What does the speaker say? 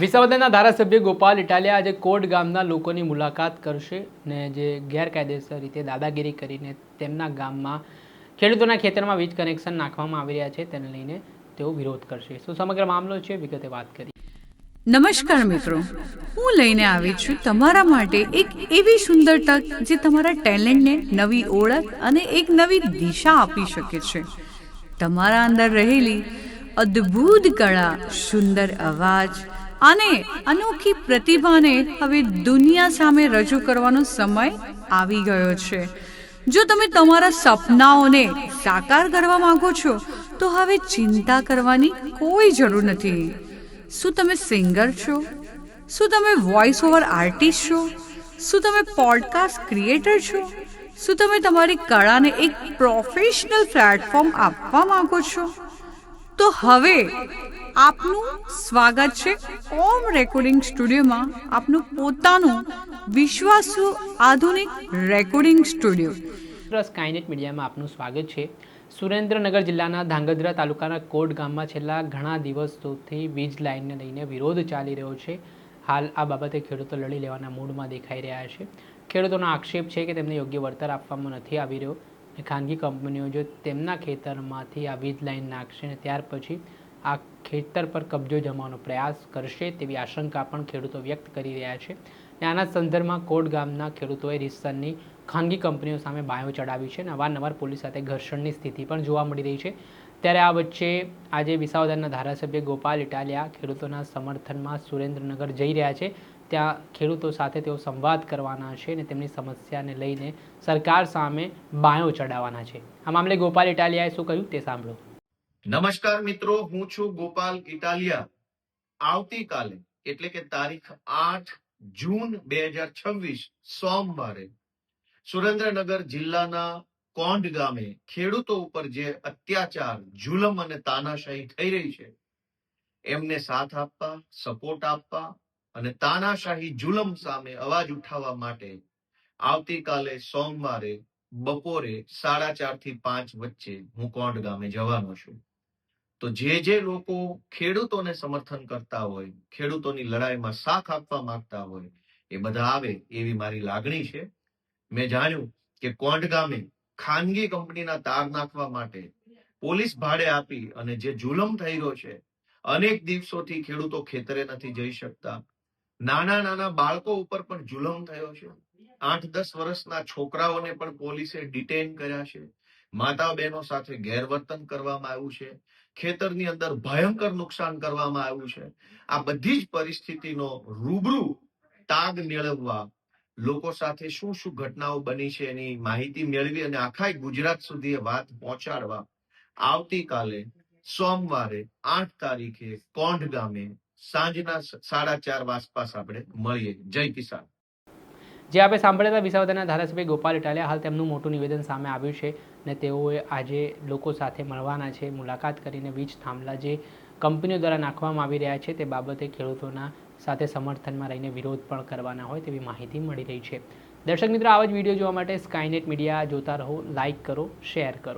વિસાવદરના ધારાસભ્ય ગોપાલ ઇટાલિયા આજે કોટ ગામના લોકોની મુલાકાત કરશે અને જે ગેરકાયદેસર રીતે દાદાગીરી કરીને તેમના ગામમાં ખેડૂતોના ખેતરમાં વીજ કનેક્શન નાખવામાં આવી રહ્યા છે તેને લઈને તેઓ વિરોધ કરશે. શું સમગ્ર મામલો છે, વિગતે વાત કરી. નમસ્કાર મિત્રો, હું લઈને આવી છું તમારા માટે એક એવી સુંદર તક જે તમારા ટેલેન્ટને નવી ઓળખ અને એક નવી દિશા આપી શકે છે. તમારા અંદર રહેલી અદ્ભુત કળા, સુંદર અવાજ અને અનોખી પ્રતિભાને હવે દુનિયા સામે રજૂ કરવાનો સમય આવી ગયો છે. જો તમે તમારા સપનાઓને સાકાર કરવા માંગો છો તો હવે ચિંતા કરવાની કોઈ જરૂર નથી. શું તમે સિંગર છો? શું તમે વોઇસ ઓવર આર્ટિસ્ટ છો? શું તમે પોડકાસ્ટ ક્રિએટર છો? શું તમે તમારી કળાને એક પ્રોફેશનલ પ્લેટફોર્મ આપવા માંગો છો? તો હવે આપનું સ્વાગત છે ઓમ રેકોર્ડિંગ સ્ટુડિયોમાં, આપનું પોતાનું વિશ્વાસુ આધુનિક રેકોર્ડિંગ સ્ટુડિયો. સ્કાયનેટ મીડિયામાં આપનું સ્વાગત છે. સુરેન્દ્રનગર જિલ્લાના ધાંગધ્રા તાલુકાના કોટ ગામમાં છેલ્લા ઘણા દિવસોથી વીજ લાઇનને લઈને વિરોધ ચાલી રહ્યો છે. હાલ આ બાબતે ખેડૂતો લડી લેવાના મૂડમાં દેખાઈ રહ્યા છે. ખેડૂતોનો આક્ષેપ છે કે તેમને યોગ્ય વળતર આપવામાં નથી આવી રહ્યો. ખાનગી કંપનીઓ જો તેમના ખેતરમાંથી આ વીજ લાઇન નાખશે ને ત્યાર પછી આ ખેતર પર કબજો જમાવવાનો પ્રયાસ કરશે તેવી આશંકા પણ ખેડૂતો વ્યક્ત કરી રહ્યા છે. અને આના સંદર્ભમાં કોટ ગામના ખેડૂતોએ રીતસરની ખાનગી કંપનીઓ સામે બાયો ચડાવી છે અને અવારનવાર પોલીસ સાથે ઘર્ષણની સ્થિતિ પણ જોવા મળી રહી છે. ત્યારે આ વચ્ચે આજે વિસાવદરના ધારાસભ્ય ગોપાલ ઇટાલિયા ખેડૂતોના સમર્થનમાં સુરેન્દ્રનગર જઈ રહ્યા છે. ત્યાં ખેડૂતો સાથે તેઓ સંવાદ કરવાના છે અને તેમની સમસ્યાને લઈને સરકાર સામે બાયો ચડાવવાના છે. આ મામલે ગોપાલ ઇટાલિયાએ શું કહ્યું તે સાંભળો. નમસ્કાર મિત્રો, હું છું ગોપાલ ઇટાલિયા. આવતીકાલે એટલે કે તારીખ 8 જૂન 2026 સોમવારે સુરેન્દ્રનગર જિલ્લાના કોંઢ ગામે ખેડૂતો ઉપર જે અત્યાચાર, જુલમ અને તાનાશાહી થઈ રહી છે એમને સાથ આપવા, સપોર્ટ આપવા અને તાનાશાહી જુલમ સામે અવાજ ઉઠાવવા માટે આવતીકાલે સોમવારે બપોરે 4:30 થી 5 વચ્ચે હું કોંઢ ગામે જવાનો છું. તો જે લોકો ખેડૂતોને સમર્થન કરતા હોય, ખેડૂતોની લડાઈમાં સાથ આપવા માંગતા હોય એ બધા આવે એવી મારી લાગણી છે. મેં જાણ્યું કે કોંઢ ગામે ખાનગી કંપનીના તાર નાખવા માટે પોલીસ ભાડે આપી અને જે જુલમ થઈ રહ્યો છે, અનેક દિવસોથી ખેડૂતો ખેતરે નથી જઈ શકતા. નાના બાળકો ઉપર પણ જુલમ થયો છે. 8-10 વર્ષના છોકરાઓને પણ પોલીસે ડિટેન કર્યા છે. માતા બહેનો સાથે ગેરવર્તન કરવામાં આવ્યું છે. ખેતરની અંદર ભયંકર નુકસાન કરવામાં આવ્યું છે. આ બધી જ પરિસ્થિતિનો રૂબરૂ તાગ મેળવવા, લોકો સાથે શું ઘટનાઓ બની છે એની માહિતી મેળવી અને આખા ગુજરાત સુધી એ વાત પહોંચાડવા આવતીકાલે સોમવારે 8 તારીખે કોંઢ ગામે સાંજના 4:30 આસપાસ આપણે મળીએ. જય કિસાન. જે આપણે સાંભળ્યા વિસાવદરના ધારાસભ્ય ગોપાલ ઇટાલિયા, હાલ તેમનું મોટું નિવેદન સામે આવ્યું છે અને તેઓએ આજે લોકો સાથે મળવાના છે. મુલાકાત કરીને વીજ થાંભલા જે કંપનીઓ દ્વારા નાખવામાં આવી રહ્યા છે તે બાબતે ખેડૂતોના સાથે સમર્થનમાં રહીને વિરોધ પણ કરવાના હોય તેવી માહિતી મળી રહી છે. દર્શક મિત્રો, આવા જ વિડીયો જોવા માટે સ્કાયનેટ મીડિયા જોતા રહો, લાઇક કરો, શેર કરો.